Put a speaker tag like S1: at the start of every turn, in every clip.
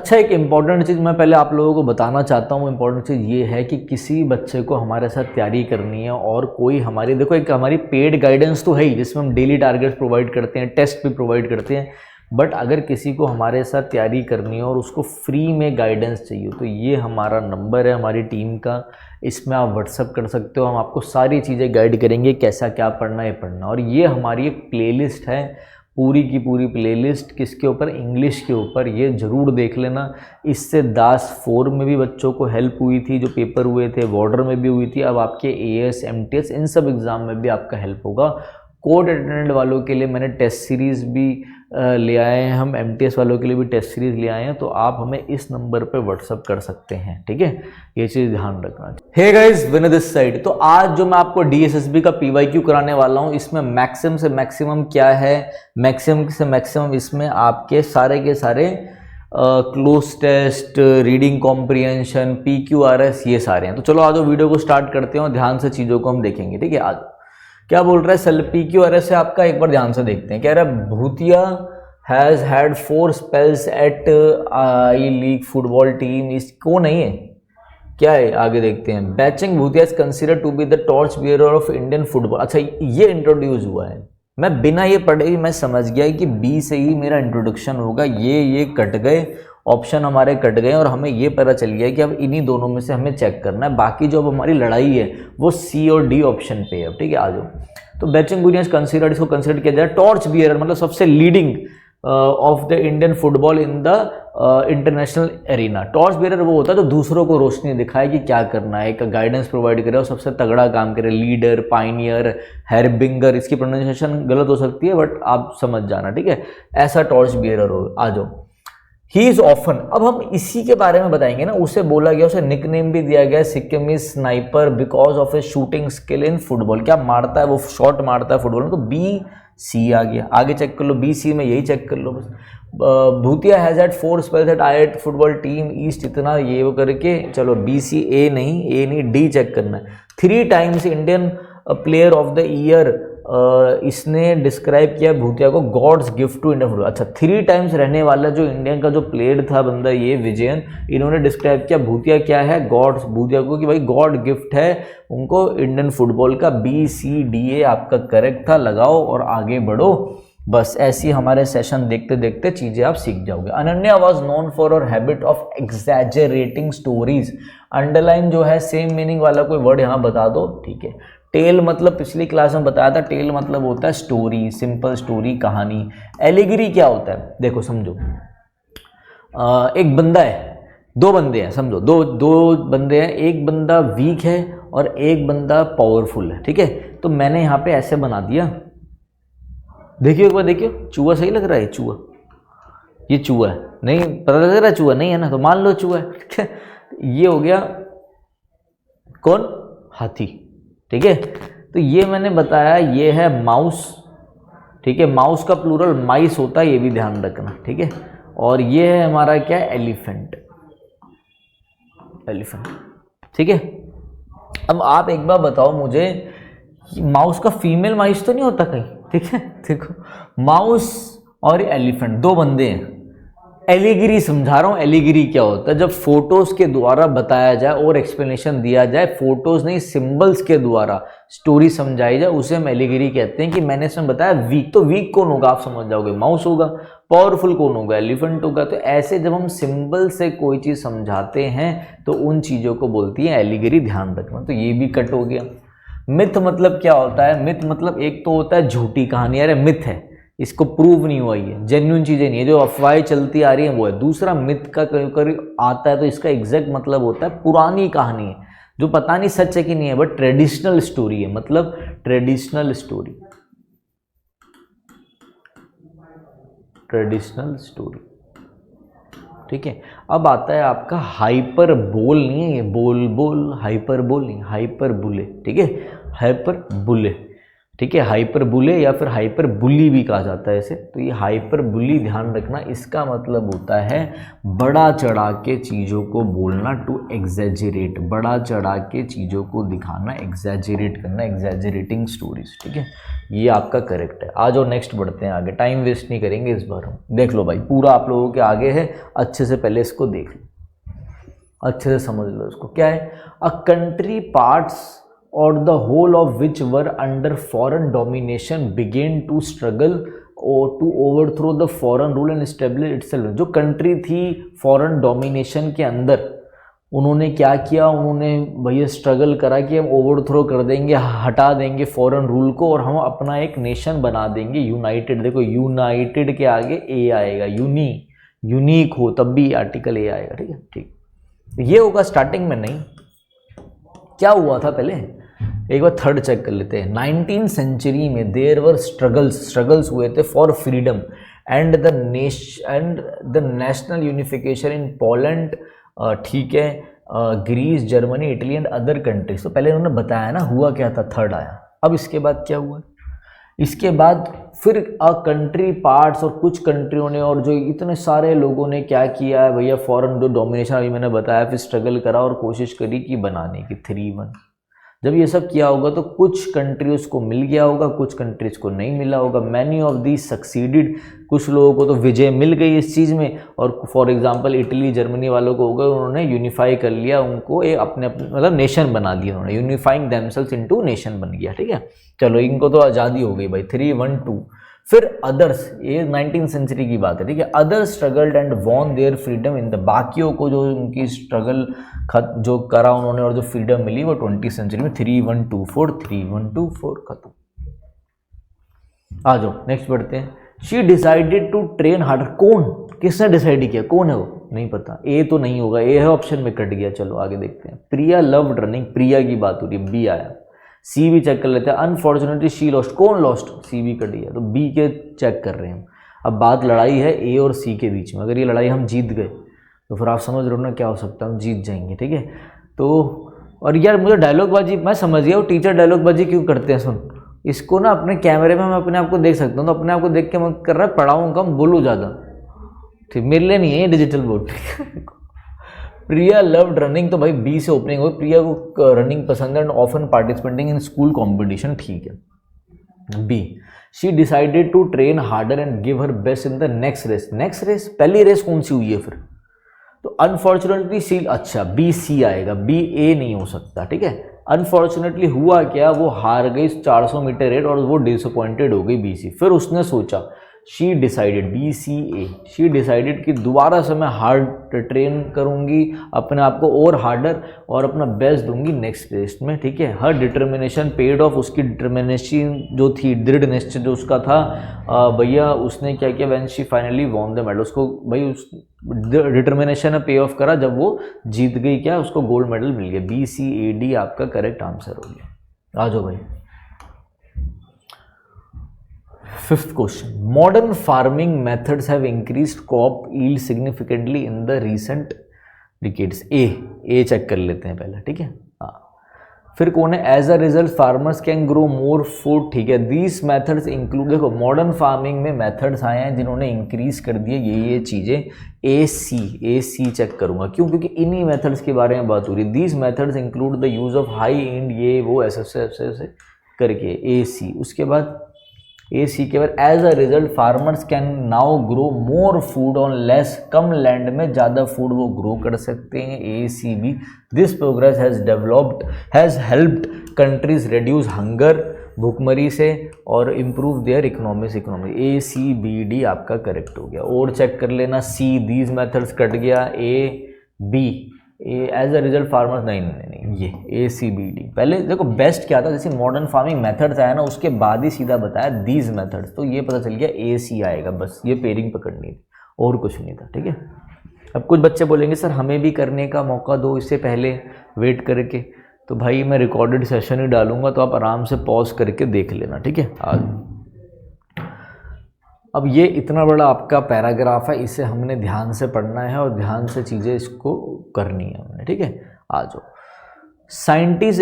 S1: अच्छा, एक इम्पॉर्टेंट चीज़ मैं पहले आप लोगों को बताना चाहता हूँ। इम्पॉर्टेंट चीज़ ये है कि किसी बच्चे को हमारे साथ तैयारी करनी है और कोई हमारी, देखो एक हमारी पेड गाइडेंस तो है ही, जिसमें हम डेली टारगेट्स प्रोवाइड करते हैं, टेस्ट भी प्रोवाइड करते हैं, बट अगर किसी को हमारे साथ तैयारी करनी है और उसको फ्री में गाइडेंस चाहिए तो ये हमारा नंबर है हमारी टीम का, इसमें आप व्हाट्सअप कर सकते हो। हम आपको सारी चीज़ें गाइड करेंगे, कैसा क्या पढ़ना है पढ़ना। और ये हमारी एक प्लेलिस्ट है, पूरी की पूरी प्लेलिस्ट किसके ऊपर, इंग्लिश के ऊपर। ये ज़रूर देख लेना। इससे दास 4 में भी बच्चों को हेल्प हुई थी, जो पेपर हुए थे, बॉर्डर में भी हुई थी, अब आपके एएस एमटीएस इन सब एग्ज़ाम में भी आपका हेल्प होगा। कोड अटेंडेंट वालों के लिए मैंने टेस्ट सीरीज़ भी ले आए हैं, हम एमटीएस वालों के लिए भी टेस्ट सीरीज़ ले आए हैं, तो आप हमें इस नंबर पे व्हाट्सअप कर सकते हैं, ठीक है। ये चीज़ ध्यान रखना। Hey guys, Vinay this side. तो आज जो मैं आपको डीएसएसबी का पीवाईक्यू कराने वाला हूँ, इसमें मैक्सिमम से मैक्सिमम क्या है, मैक्सिमम से मैक्सिमम इसमें आपके सारे के सारे cloze test, reading comprehension, PQRS, ये सारे हैं। तो चलो आज वीडियो को स्टार्ट करते हैं और ध्यान से चीज़ों को हम देखेंगे, ठीक है। आज क्या बोल रहा है सेल पीक्यूआरएस से आपका, एक बार ध्यान से देखते हैं। कह रहा है Bhutia has had 4 spells at I league football team. इसको नहीं है, क्या है आगे देखते हैं। Baichung Bhutia is considered to be the torch bearer of Indian football. अच्छा, ये इंट्रोड्यूस हुआ है, मैं बिना ये पढ़े ही मैं समझ गया कि बी से ही मेरा इंट्रोडक्शन होगा। ये कट गए, ऑप्शन हमारे कट गए और हमें ये पता चल गया कि अब इन्हीं दोनों में से हमें चेक करना है। बाकी जो अब हमारी लड़ाई है वो सी और डी ऑप्शन पे है, ठीक है। आ जाओ। तो बैचिंग भूतिया कंसिडर्ड, इसको कंसिडर किया जाए टॉर्च बियरर, मतलब सबसे leading of the Indian football in the international arena. Torch bearer वो होता है जो दूसरों को रोशनी दिखाए कि क्या करना है, एक गाइडेंस प्रोवाइड करे और सबसे तगड़ा काम करे। लीडर, पाइनियर, हैरबिंगर, इसकी प्रोनाउंसिएशन गलत हो सकती है बट आप समझ जाना, ठीक है। ऐसा टॉर्च बियरर हो। आ जाओ। ही इज ऑफन, अब हम इसी के बारे में बताएंगे ना। उसे बोला गया, उसे निकनेम भी दिया गया Sikkimese sniper because of A shooting skill in football. क्या मारता है वो, शॉट मारता है फुटबॉल में। तो बी सी आ गया, आगे चेक कर लो, बी सी में यही चेक कर लो बस। भूतिया has had 4 spells eight IIT football team east, इतना ये वो करके चलो बी सी, ए नहीं डी चेक करना है। 3 times Indian player of the year, इसने डिस्क्राइब किया भूतिया को God's gift to Indian football. अच्छा, 3 टाइम्स रहने वाला जो इंडियन का जो प्लेयर था बंदा, ये विजयन, इन्होंने डिस्क्राइब किया भूतिया क्या है, गॉड्स, भूतिया को कि भाई गॉड गिफ्ट है उनको इंडियन फुटबॉल का। बी सी डी ए आपका करेक्ट था, लगाओ और आगे बढ़ो। बस ऐसी हमारे सेशन देखते देखते चीज़ें आप सीख जाओगे। अनन्या वॉज नोन फॉर और habit of exaggerating stories. Underline जो है सेम मीनिंग वाला कोई वर्ड यहाँ बता दो, ठीक है। टेल मतलब पिछली क्लास में बताया था, टेल मतलब होता है स्टोरी, सिंपल स्टोरी, कहानी। एलिगरी क्या होता है, देखो समझो। एक बंदा है, 2 बंदे हैं, समझो दो बंदे हैं, एक बंदा वीक है और एक बंदा पावरफुल है, ठीक है। तो मैंने यहाँ पे ऐसे बना दिया, देखिए एक बार देखिए, चूहा सही लग रहा है, चूहा, ये चूहा है, नहीं पता लग रहा है चूहा नहीं है ना, तो मान लो चूहा है, ठीक है। ये हो गया कौन, हाथी, ठीक है। तो ये मैंने बताया, ये है माउस, ठीक है। माउस का प्लूरल माइस होता है, ये भी ध्यान रखना, ठीक है। और ये है हमारा क्या, एलिफेंट, ठीक है। अब आप एक बार बताओ मुझे, माउस का फीमेल माइस तो नहीं होता कहीं, ठीक है। देखो माउस और एलिफेंट 2 बंदे हैं। एलिगिरी समझा रहा हूँ, एलिगिरी क्या होता है, जब फोटोज के द्वारा बताया जाए और एक्सप्लेनेशन दिया जाए, फोटोज नहीं सिंबल्स के द्वारा स्टोरी समझाई जाए, उसे हम एलिगिरी कहते हैं। कि मैंने इसमें बताया वीक, तो वीक कौन होगा आप समझ जाओगे, माउस होगा। पावरफुल कौन होगा, एलिफेंट होगा। तो ऐसे जब हम सिंबल से कोई चीज़ समझाते हैं तो उन चीज़ों को बोलती है एलिगिरी, ध्यान रखना। तो ये भी कट हो गया। मिथ मतलब क्या होता है, मिथ मतलब एक तो होता है झूठी कहानी, अरे मिथ है, इसको प्रूव नहीं हुआ, ये जेन्युइन चीज़ें नहीं है, जो अफवाहें चलती आ रही हैं वो है। दूसरा मिथ का कभी आता है तो इसका एग्जैक्ट मतलब होता है पुरानी कहानी है, जो पता नहीं सच है कि नहीं है, बट ट्रेडिशनल स्टोरी है, मतलब ट्रेडिशनल स्टोरी, ठीक है। अब आता है आपका हाइपर बोल, नहीं है ये बोल हाइपर बोल नहीं, हाइपर बुले, ठीक है, हाइपर बुले, ठीक है, हाइपरबुले या फिर हाइपरबुली भी कहा जाता है इसे। तो ये हाइपरबुली ध्यान रखना, इसका मतलब होता है बड़ा चढ़ा के चीज़ों को बोलना, टू एग्जैजरेट, बड़ा चढ़ा के चीज़ों को दिखाना, एग्जैजरेट करना, एग्जैजरेटिंग स्टोरीज। ठीक है, ये आपका करेक्ट है। आ जाओ नेक्स्ट बढ़ते हैं आगे, टाइम वेस्ट नहीं करेंगे इस बार हम। देख लो भाई, पूरा आप लोगों के आगे है, अच्छे से पहले इसको देख लो, अच्छे से समझ लो इसको। क्या है? A country parts or the whole of which were under foreign domination began to struggle or to overthrow the foreign rule and establish itself। जो कंट्री थी फॉरेन डोमिनेशन के अंदर, उन्होंने क्या किया? उन्होंने भैया स्ट्रगल करा कि हम ओवरथ्रो कर देंगे, हटा देंगे फॉरेन रूल को और हम अपना एक नेशन बना देंगे यूनाइटेड। देखो यूनाइटेड के आगे ए आएगा, यूनिक हो तब भी आर्टिकल ए आएगा। ठीक है, ठीक, ये होगा स्टार्टिंग में। नहीं, क्या हुआ था पहले एक बार थर्ड चेक कर लेते हैं। 19th सेंचुरी में देयर वर स्ट्रगल्स हुए थे for freedom and the national unification in Poland, ठीक है, Greece, Germany, Italy and other countries. तो पहले उन्होंने बताया ना हुआ क्या था, थर्ड आया। अब इसके बाद क्या हुआ? इसके बाद फिर कंट्री पार्ट्स और कुछ कंट्रियों ने और जो इतने सारे लोगों ने क्या किया है भैया, फॉरेन जो डोमिनेशन अभी मैंने बताया, फिर स्ट्रगल करा और कोशिश करी कि बनाने की 3-1। जब ये सब किया होगा तो कुछ कंट्रीज को मिल गया होगा, कुछ कंट्रीज को नहीं मिला होगा। मैनी ऑफ दी सक्सीडेड, कुछ लोगों को तो विजय मिल गई इस चीज़ में, और फॉर एग्जांपल इटली जर्मनी वालों को हो गए, उन्होंने यूनिफाई कर लिया, उनको एक अपने मतलब नेशन बना दिया उन्होंने, यूनिफाइंग देमसेल्व्स इनटू नेशन बन गया। ठीक है, चलो इनको तो आज़ादी हो गई भाई, 3-1-2। फिर अदर्स, ये 19th सेंचुरी की बात है। ठीक है, others struggled and won their freedom in the, बाकियों को जो उनकी स्ट्रगल जो करा उन्होंने और जो फ्रीडम मिली वो 20th सेंचुरी में 3-1-2-4, 3-1-2-4 खत्म। आ जाओ नेक्स्ट बढ़ते हैं। She decided to train harder, कौन, किसने डिसाइड किया, कौन है वो? नहीं पता, ए तो नहीं होगा, ए है ऑप्शन में, कट गया। चलो आगे देखते हैं। प्रिया लव्ड रनिंग, प्रिया की बात हो रही है, बी आया। सी भी चेक कर लेते हैं। अनफॉर्चुनेटली शी लॉस्ट, कौन लॉस्ट? सी भी कट गया, तो बी के चेक कर रहे हैं। अब बात लड़ाई है ए और सी के बीच में, अगर ये लड़ाई हम जीत गए तो फिर आप समझ रहे हो ना क्या हो सकता है, हम जीत जाएंगे। ठीक है, तो और यार मुझे डायलॉग बाजी, मैं समझ गया वो टीचर डायलॉग बाजी क्यों करते हैं। सुन, इसको ना अपने कैमरे में मैं अपने आप को देख सकता हूँ, तो अपने आप को देख के मैं कर रहा है पढ़ाऊँ कम, बोलूँ ज़्यादा। ठीक, मेरे लिए नहीं है ये डिजिटल बोर्ड। प्रिया लव्ड रनिंग, तो भाई बी से ओपनिंग हो, प्रिया को रनिंग पसंद है and often participating in school competition. ठीक है। B, she decided to train harder and give her best in the next race. Next race, पहली रेस कौन सी हुई है फिर? तो अनफॉर्चुनेटली सी, अच्छा बी सी आएगा, बी ए नहीं हो सकता। ठीक है, अनफॉर्चुनेटली हुआ क्या, वो हार गई 400 मीटर रेस और वो डिसअपॉइंटेड हो गई बी सी। फिर उसने सोचा, she decided, B C A, she decided कि दोबारा से मैं हार्ड ट्रेन करूंगी अपने आप को और हार्डर, और अपना बेस्ट दूंगी नेक्स्ट रेस में। ठीक है, हर डिटर्मिनेशन पेड ऑफ, उसकी डिटर्मिनेशन जो थी, दृढ़ निश्चय जो उसका था भैया, उसने क्या किया, when she finally won the medal, उसको भाई उस डिटर्मिनेशन ने पे ऑफ करा, जब वो जीत गई क्या, उसको गोल्ड मेडल मिल गया। बी सी ए डी आपका करेक्ट आंसर हो गया। आ जाओ भाई, 5th question. Modern farming methods have increased crop yield significantly in the recent decades. A चेक कर लेते हैं पहले। ठीक है, हाँ। फिर कौन है? As a result farmers can grow more food. ठीक है, दीज मेथड्स इंक्लूड, देखो मॉडर्न फार्मिंग में मेथड्स आए हैं जिन्होंने इंक्रीज कर दिए ये चीज़ें। ए सी चेक करूंगा, क्यों? क्योंकि इन्हीं मेथड्स के बारे में बात हो रही है। These methods include the use of high and, ये वो ऐसे करके ए सी। उसके बाद ए सी के बाद as a result farmers can now grow more food on less, कम लैंड में ज़्यादा फूड वो ग्रो कर सकते हैं। A C B, this progress has helped countries reduce hunger, भूखमरी से, और improve their economy. A C B D आपका करेक्ट हो गया। और चेक कर लेना, सी दीज मेथड्स कट गया, A B as a result farmers, नहीं ये ए सी बी डी। पहले देखो बेस्ट क्या था, जैसे मॉडर्न फार्मिंग मेथड्स आया ना, उसके बाद ही सीधा बताया दीज मेथड्स, तो ये पता चल गया ए सी आएगा, बस ये पेयरिंग पकड़नी थी और कुछ नहीं था। ठीक है, अब कुछ बच्चे बोलेंगे सर हमें भी करने का मौका दो इससे पहले वेट करके, तो भाई मैं रिकॉर्डेड सेशन ही डालूंगा, तो आप आराम से पॉज करके देख लेना। ठीक है, आज अब ये इतना बड़ा आपका पैराग्राफ है, इसे हमने ध्यान से पढ़ना है और ध्यान से चीज़ें इसको करनी है हमने। ठीक है, आ जाओ scientist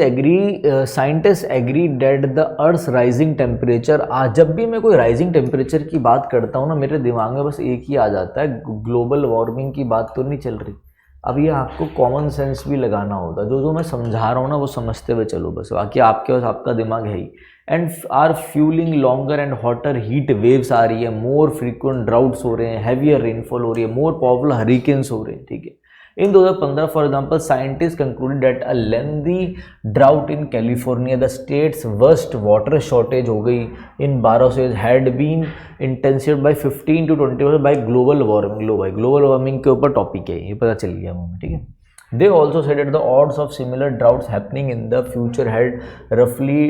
S1: agree that the earth rising temperature. आज जब भी मैं कोई राइजिंग टेम्परेचर की बात करता हूँ ना, मेरे दिमाग में बस एक ही आ जाता है, ग्लोबल वार्मिंग की बात तो नहीं चल रही। अब ये आपको कॉमन सेंस भी लगाना होता है, जो मैं समझा रहा हूँ ना वो समझते हुए चलो बस, बाकी आपके पास आपका दिमाग है ही। And are fueling longer and hotter heat waves आ रही है, मोर फ्रीक्वेंट ड्राउट्स हो रहे हैं, हैवियर रेनफॉल हो रही है, मोर पावरफुल हरिकेन्स हो रहे हैं, ठीक है। In 2015, for example, scientists concluded that a lengthy drought in California, the state's worst water shortage हो गई in 12 से, had been intensified by 15 to 20% by global warming। लो भाई, global warming के ऊपर टॉपिक है ये, पता चल गया मुझे, ठीक है। They also said that the odds of similar droughts happening in the future had roughly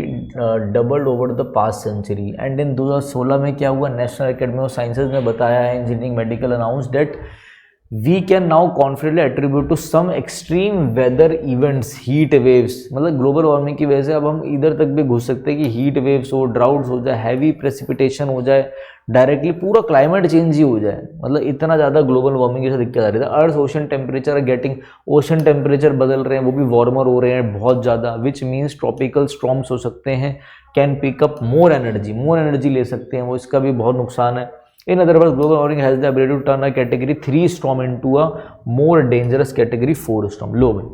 S1: doubled over the past century। And in 2016 में क्या हुआ, नेशनल एकेडमी ऑफ साइंसेज ने बताया है, engineering medical announce that We can now confidently attribute to some extreme weather events, heat waves। मतलब global warming की वजह से अब हम इधर तक भी घुस सकते हैं कि हीट वेव्स हो, ड्राउट्स हो जाए, हैवी प्रेसिपिटेशन हो जाए, डायरेक्टली पूरा क्लाइमेट चेंज ही हो जाए। मतलब इतना ज़्यादा ग्लोबल वार्मिंग की दिक्कत आ रही है। Earth ocean temperature getting, ocean temperature बदल रहे हैं, वो भी वार्मर हो रहे हैं बहुत ज़्यादा, विच मीन्स ट्रॉपिकल स्टॉर्म्स हो सकते हैं, कैन पिकअप मोर एनर्जी ले सकते हैं वो, इसका भी बहुत नुकसान है। In other words, global warming has the ability to turn a category 3 storm into a more dangerous category 4 storm। लो भाई,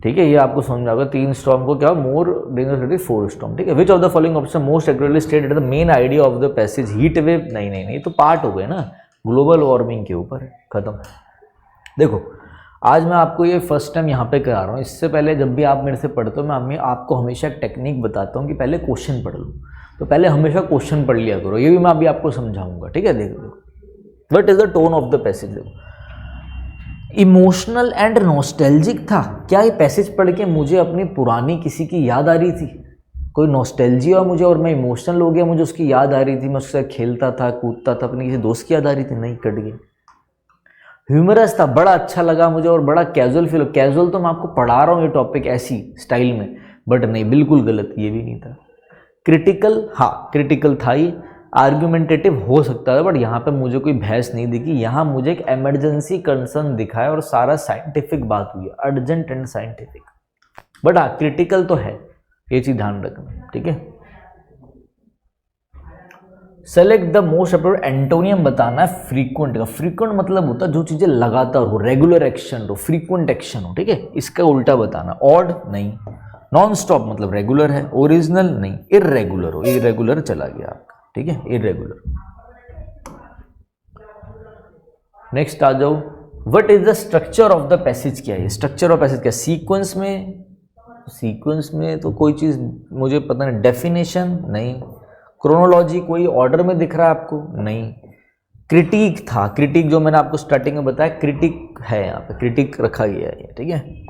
S1: ठीक है, ये आपको समझ में आएगा, 3 स्टॉर्म को क्या, मोर डेंजरस कैटेगरी 4 स्टॉर्म, ठीक है। Which of the following option most accurately stated the main idea of the passage heat wave. नहीं, तो पार्ट हो गए ना ग्लोबल वार्मिंग के ऊपर, खत्म। देखो, आज मैं आपको ये फर्स्ट टाइम यहाँ पे करा रहा हूँ। इससे पहले जब भी आप मेरे से पढ़ते हो, मैं आपको हमेशा एक टेक्निक बताता हूँ कि पहले क्वेश्चन पढ़ लो। तो पहले हमेशा क्वेश्चन पढ़ लिया करो, ये भी मैं अभी आपको समझाऊंगा, ठीक है। देखो, what is the tone of the passage. देखो, इमोशनल एंड नॉस्टैल्जिक था। क्या ये पैसेज पढ़ के मुझे अपनी पुरानी किसी की याद आ रही थी, कोई नॉस्टैल्जिया हुआ मुझे और मैं इमोशनल हो गया, मुझे उसकी याद आ रही थी, मैं उसके साथ खेलता था, कूदता था, अपने किसी दोस्त की याद आ रही थी, नहीं, कट गई। ह्यूमरस था, बड़ा अच्छा लगा मुझे और बड़ा कैजुअल फील। कैजुअल तो मैं आपको पढ़ा रहा हूँ ये टॉपिक ऐसी स्टाइल में, बट नहीं, बिल्कुल गलत, ये भी नहीं था। क्रिटिकल, हाँ क्रिटिकल था ये, आर्ग्यूमेंटेटिव हो सकता है, बट यहाँ पे मुझे कोई बहस नहीं दिखी। यहाँ मुझे एक इमरजेंसी कंसर्न दिखा है और सारा साइंटिफिक बात हुई है, अर्जेंट एंड साइंटिफिक। बट हाँ, क्रिटिकल तो है, ये चीज ध्यान रखना, ठीक है। Select the most appropriate antonym बताना है फ्रीक्वेंट का। फ्रीक्वेंट मतलब होता है जो चीजें लगातार हो, रेगुलर एक्शन हो, फ्रीक्वेंट एक्शन हो, ठीक है। इसका उल्टा बताना, ऑड नहीं, नॉन स्टॉप मतलब रेगुलर है, ओरिजिनल नहीं, इर्रेगुलर हो, इर्रेगुलर चला गया आपका, ठीक है, इर्रेगुलर। नेक्स्ट आ जाओ, what is the structure of the passage. क्या है स्ट्रक्चर ऑफ पैसेज, क्या सीक्वेंस में तो कोई चीज मुझे पता नहीं, डेफिनेशन नहीं, क्रोनोलॉजी कोई ऑर्डर में दिख रहा है आपको, नहीं। क्रिटिक था, क्रिटिक जो मैंने आपको स्टार्टिंग में बताया, क्रिटिक है यहाँ पे, क्रिटिक रखा गया है, ठीक है।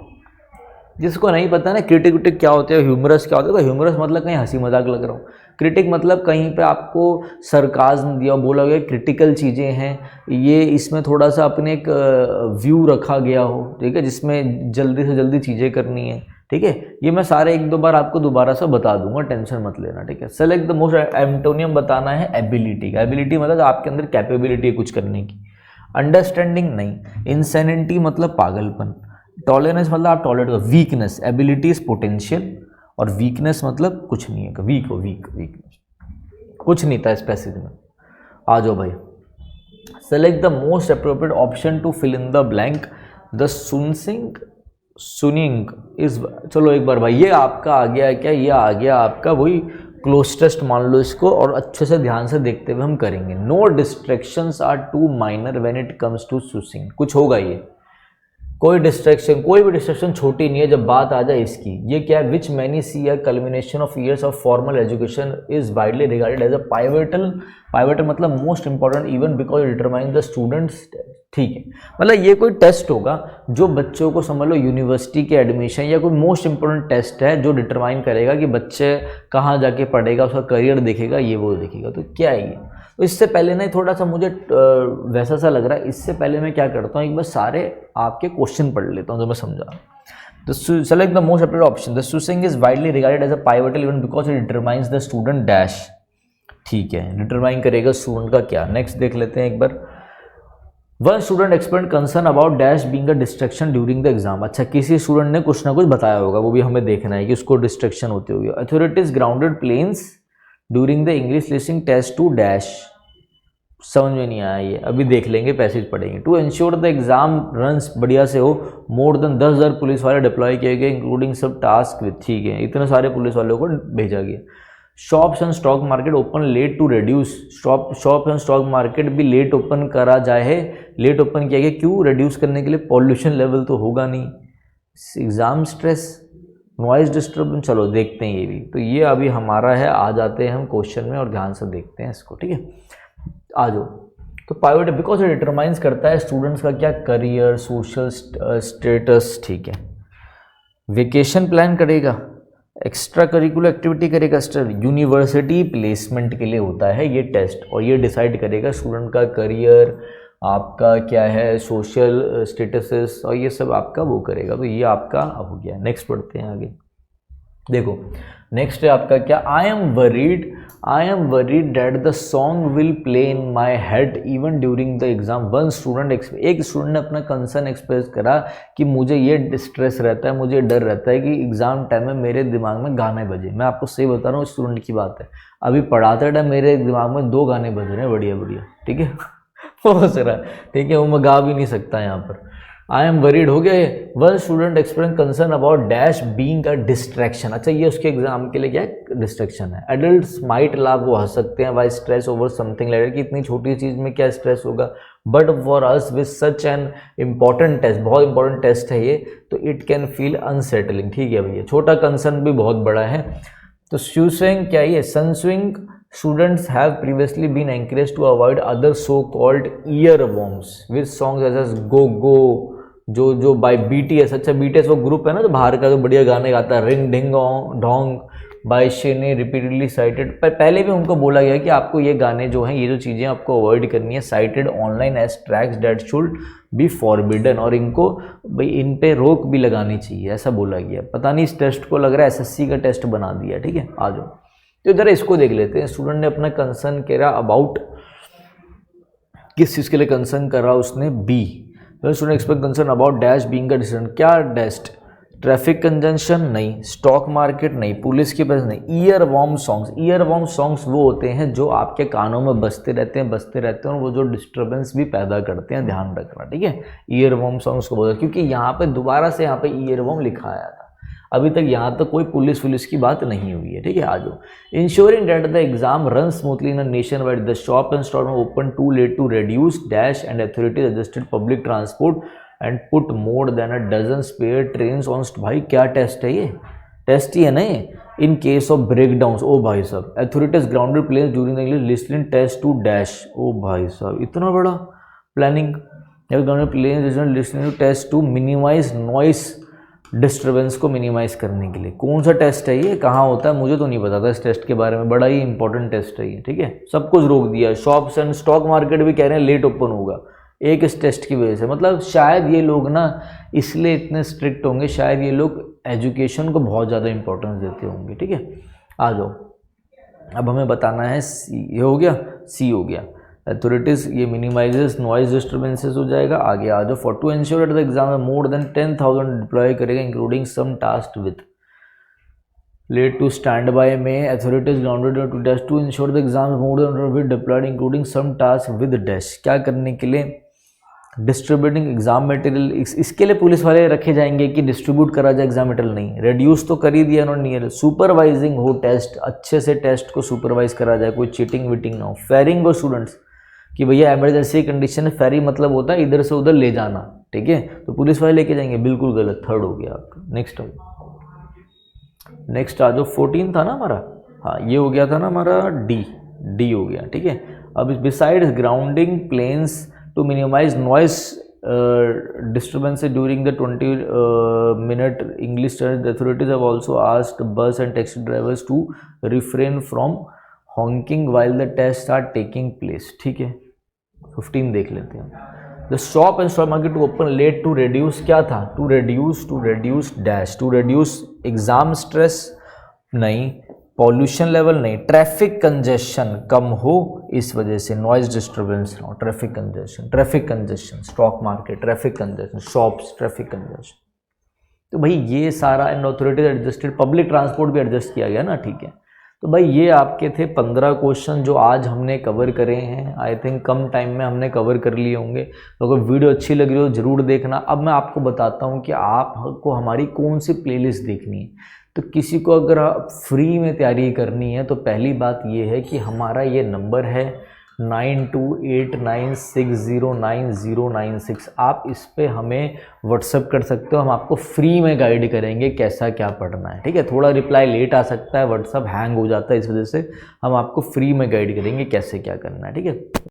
S1: जिसको नहीं पता ना क्रिटिक क्या होते हैं, ह्यूमरस क्या होता है, तो ह्यूमरस मतलब कहीं हंसी मजाक लग रहा हो, क्रिटिक मतलब कहीं पे आपको सरकाज़्म दिया, बोला गया क्रिटिकल चीज़ें हैं ये, इसमें थोड़ा सा अपने एक व्यू रखा गया हो, ठीक है, जिसमें जल्दी से जल्दी चीज़ें करनी है, ठीक है। ये मैं सारे एक दो बार आपको दोबारा से बता दूंगा, टेंशन मत लेना, ठीक है। सेलेक्ट द मोस्ट एंटोनियम बताना है एबिलिटी का। एबिलिटी मतलब आपके अंदर कैपेबिलिटी है कुछ करने की। अंडरस्टैंडिंग नहीं, इंसैनिटी मतलब पागलपन, टॉलरेंस मतलब आप टॉलरेट करो, वीकनेस, एबिलिटी इज पोटेंशियल और वीकनेस मतलब कुछ नहीं है, वीकनेस कुछ नहीं था इस पैसेज में। आ जाओ भाई, select the most appropriate option to fill in the blank. The sunning is, चलो एक बार भाई ये आपका आ गया है क्या, ये आ गया आपका वही क्लोज टेस्ट मान लो इसको, और अच्छे से ध्यान से देखते हुए हम करेंगे। No distractions are too minor when it comes to Suneung. कुछ होगा ये, कोई डिस्ट्रैक्शन, कोई भी डिस्ट्रैक्शन छोटी नहीं है जब बात आ जाए इसकी। ये क्या है, which many see a culmination of years of formal education is widely regarded as a pivotal मतलब most important even because determine the students, ठीक है। मतलब ये कोई टेस्ट होगा जो बच्चों को समझ लो यूनिवर्सिटी के एडमिशन या कोई मोस्ट इंपॉर्टेंट टेस्ट है जो डिटरमाइन करेगा कि बच्चे कहाँ जाके पढ़ेगा, उसका करियर देखेगा, ये वो देखेगा। तो क्या है ये, तो इससे पहले ना थोड़ा सा मुझे वैसा सा लग रहा है, इससे पहले मैं क्या करता हूँ, एक बार सारे आपके क्वेश्चन पढ़ लेता हूँ जो मैं समझा। तो select the most appropriate option. The Suneung is widely regarded as a pivotal event because it determines the student dash, ठीक है, डिटरमाइन करेगा स्टूडेंट का क्या। नेक्स्ट देख लेते हैं एक बार, one student express concern about dash being a distraction during the exam. अच्छा, किसी स्टूडेंट ने कुछ ना कुछ बताया होगा, वो भी हमें देखना है कि उसको डिस्ट्रैक्शन होती होगी। Authorities grounded planes during the English listening test to dash, समझ में नहीं आया ये, अभी देख लेंगे, पैसेज पढ़ेंगे। To ensure the exam runs बढ़िया से हो, मोर देन 10,000 पुलिस वाले डिप्लॉय किए गए इंक्लूडिंग सब टास्क विथ, ठीक है, इतने सारे पुलिस वालों को भेजा गया। Shops and stock market open late to reduce, shop and stock market भी लेट ओपन करा जाए है, लेट ओपन किया गया, क्यों? रिड्यूस करने के लिए, पॉल्यूशन लेवल तो होगा नहीं, एग्जाम स्ट्रेस, नॉइज डिस्टर्बेंस, चलो देखते हैं ये भी। तो ये अभी हमारा है, आ जाते हैं हम क्वेश्चन में और ध्यान से देखते हैं इसको, ठीक है, आ जाओ। तो पाइवट बिकॉज इट डिटरमाइंस करता है स्टूडेंट्स का क्या, करियर, सोशल स्टेटस, ठीक है। वेकेशन प्लान करेगा, एक्स्ट्रा करिकुलर एक्टिविटी करेगा, यूनिवर्सिटी प्लेसमेंट के लिए होता है ये टेस्ट, और ये डिसाइड करेगा स्टूडेंट का करियर, आपका क्या है सोशल स्टेटसेस, और ये सब आपका वो करेगा। तो ये आपका हो गया। नेक्स्ट पढ़ते हैं आगे, देखो नेक्स्ट है आपका क्या, I am worried that the song will play in my head even during the exam. One student, एक स्टूडेंट ने अपना कंसर्न एक्सप्रेस करा कि मुझे ये स्ट्रेस रहता है, मुझे डर रहता है कि एग्जाम टाइम में मेरे दिमाग में गाने बजे। मैं आपको सही बता रहा हूँ, स्टूडेंट की बात है, अभी पढ़ाते टाइम मेरे दिमाग में 2 गाने बज रहे हैं, बढ़िया बढ़िया, ठीक है वो सरा, ठीक है, वो मैं गा भी नहीं सकता यहाँ पर। आई एम वरीड हो गया ये। One student express concern about dash being a distraction. अच्छा, ये उसके एग्जाम के लिए क्या है, डिस्ट्रैक्शन है। एडल्ट्स माइट लाफ, वो हंस सकते हैं, why stress over something like कि इतनी छोटी चीज़ में क्या स्ट्रेस होगा, but for us with such an important test, बहुत इंपॉर्टेंट टेस्ट है ये, तो इट कैन फील अनसेटलिंग, ठीक है भैया, छोटा कंसर्न भी बहुत बड़ा है। तो शू स्विंग क्या ये, सन swing, students have previously been encouraged to avoid other so-called earworms with songs such as Go Go, जो बाय BTS। अच्छा, BTS वो ग्रुप है ना, तो बाहर का, तो बढ़िया गाने गाता है, ring ding dong by SHINee repeatedly cited. पर पहले भी उनको बोला गया कि आपको ये गाने जो हैं, ये जो चीज़ें आपको अवॉइड करनी है, cited online as tracks that should be forbidden, और इनको भाई इन पे रोक भी लगानी चाहिए, ऐसा बोला गया। पता नहीं इस टेस्ट को लग रहा है SSC का टेस्ट बना दिया, ठीक है, आ जाओ। तो इधर इसको देख लेते हैं। स्टूडेंट ने अपना कंसर्न कह रहा अबाउट, किस चीज़ के लिए कंसर्न कर रहा उसने, B. Student express concern about dash being a distant, क्या डेस्ट, ट्रैफिक कंजंक्शन नहीं, स्टॉक मार्केट नहीं, पुलिस के पास नहीं, earworm songs. Earworm songs वो होते हैं जो आपके कानों में बजते रहते हैं और वो जो डिस्टर्बेंस भी पैदा करते हैं, ध्यान रखना, ठीक है। ईयर वॉर्म सॉन्ग्स को बोलते हैं, क्योंकि यहाँ पे दोबारा से यहाँ पे ईयर वॉर्म लिखा आया था, अभी तक यहाँ तक कोई पुलिस की बात नहीं हुई है, ठीक है। आ जाओ। Ensuring that the exam run smoothly in nationwide, the shop and store open to late to reduce dash and authorities adjusted public transport and put more than a dozen spare train on. भाई क्या test है ये, test ही है ना ये। In case of breakdown, ओ भाई साहब, authorities grounded planes during the English listening test to dash, ओ भाई साहब, इतना बड़ा planning. Grounded planes listening test to minimize noise disturbance को मिनिमाइज करने के लिए। कौन सा टेस्ट है ये, कहाँ होता है, मुझे तो नहीं पता था इस टेस्ट के बारे में, बड़ा ही इंपॉर्टेंट टेस्ट है ये, ठीक है। सब कुछ रोक दिया, शॉप्स एंड स्टॉक मार्केट भी कह रहे हैं लेट ओपन होगा, एक इस टेस्ट की वजह से। मतलब शायद ये लोग ना इसलिए इतने स्ट्रिक्ट होंगे, शायद ये लोग एजुकेशन को बहुत ज़्यादा इंपॉर्टेंस देते होंगे, ठीक है। आ जाओ, अब हमें बताना है सी, ये हो गया, सी हो गया। अथॉरिटीज ये मिनिमाइजेस नॉइज डिस्टर्बेंसेस हो जाएगा। आगे आ जाओ। For to ensure that the exam में मोर देन 10,000 डिप्लॉय करेगा including some task with late to stand by में authorities grounded to dash to ensure the exam more than with deployed including some task with dash. क्या करने के लिए, distributing exam material. इसके लिए police वाले रखे जाएंगे कि डिस्ट्रीब्यूट करा जाए एग्जाम मटेरियल, नहीं, रिड्यूस तो कर ही दिया उन्होंने। सुपरवाइजिंग हो टेस्ट, अच्छे से टेस्ट को सुपरवाइज करा जाए, कोई चीटिंग वीटिंग ना हो। फेयरिंग हो स्टूडेंट्स कि भैया एमरजेंसी कंडीशन है, फेरी मतलब होता है इधर से उधर ले जाना, ठीक है, तो पुलिस वाले लेके जाएंगे, बिल्कुल गलत, थर्ड हो गया आपका। नेक्स्ट आ जाओ। 14 था ना हमारा, हाँ ये हो गया था ना हमारा डी हो गया, ठीक है। अब beside grounding planes to minimize noise disturbance during the 20-minute English test, the authorities have also asked bus and taxi drivers to refrain from honking while the test are taking place, ठीक है। 15 देख लेते हैं। The shop and stock market to open late to reduce, क्या था, to reduce dash, to reduce exam stress नहीं, pollution level नहीं, traffic congestion कम हो, इस वजह से नॉइज डिस्टर्बेंस ना हो, traffic congestion, stock market traffic congestion, shops traffic congestion. तो भाई ये सारा and authorities adjusted, public transport भी एडजस्ट किया गया ना, ठीक है। तो भाई ये आपके थे 15 क्वेश्चन जो आज हमने कवर करे हैं। आई थिंक कम टाइम में हमने कवर कर लिए होंगे। तो अगर वीडियो अच्छी लग रही हो ज़रूर देखना। अब मैं आपको बताता हूँ कि आपको हमारी कौन सी प्लेलिस्ट देखनी है। तो किसी को अगर फ्री में तैयारी करनी है तो पहली बात ये है कि हमारा ये नंबर है 9289609096। आप इस पे हमें व्हाट्सअप कर सकते हो, हम आपको फ्री में गाइड करेंगे कैसा क्या पढ़ना है, ठीक है। थोड़ा रिप्लाई लेट आ सकता है, व्हाट्सअप हैंग हो जाता है, इस वजह से हम आपको फ्री में गाइड करेंगे कैसे क्या करना है, ठीक है।